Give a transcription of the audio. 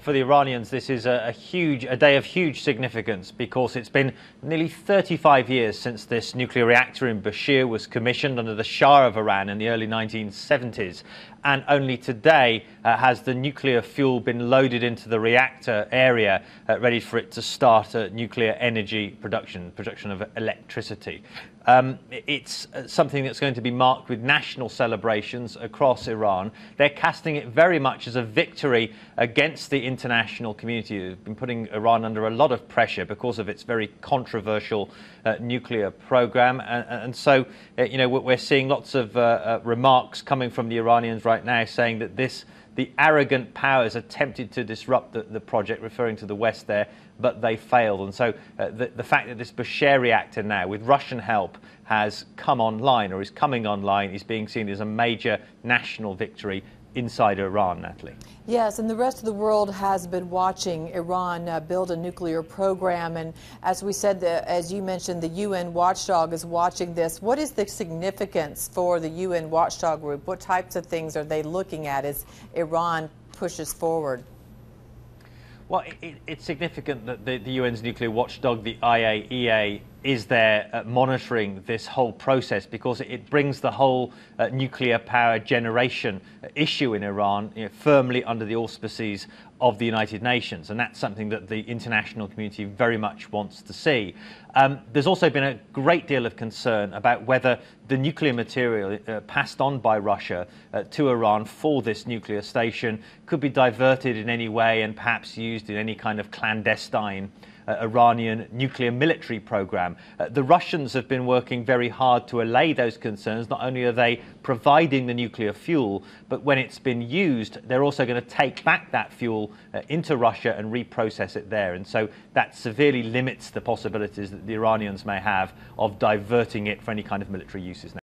for the Iranians, this is a day of huge significance because it's been nearly 35 years since this nuclear reactor in Bushehr was commissioned under the Shah of Iran in the early 1970s. And only today has the nuclear fuel been loaded into the reactor area, ready for it to start nuclear energy production of electricity. It's something that's going to be marked with national celebrations across Iran. They're casting it very much as a victory against the international community, who've been putting Iran under a lot of pressure because of its very controversial nuclear program. And so, we're seeing lots of remarks coming from the Iranians right now saying that the arrogant powers attempted to disrupt the project, referring to the West there, but they failed. And so the fact that this Bushehr reactor now, with Russian help, has come online or is coming online is being seen as a major national victory inside Iran, Natalie. Yes, and the rest of the world has been watching Iran build a nuclear program. And as we said, as you mentioned, the UN watchdog is watching this. What is the significance for the UN watchdog group? What types of things are they looking at as Iran pushes forward? Well, it's significant that the UN's nuclear watchdog, the IAEA, is there monitoring this whole process because it brings the whole nuclear power generation issue in Iran firmly under the auspices of the United Nations, and that's something that the international community very much wants to see. There's also been a great deal of concern about whether the nuclear material passed on by Russia to Iran for this nuclear station could be diverted in any way and perhaps used in any kind of clandestine Iranian nuclear military program. The Russians have been working very hard to allay those concerns. Not only are they providing the nuclear fuel, but when it's been used, they're also going to take back that fuel into Russia and reprocess it there. And so that severely limits the possibilities that the Iranians may have of diverting it for any kind of military uses now.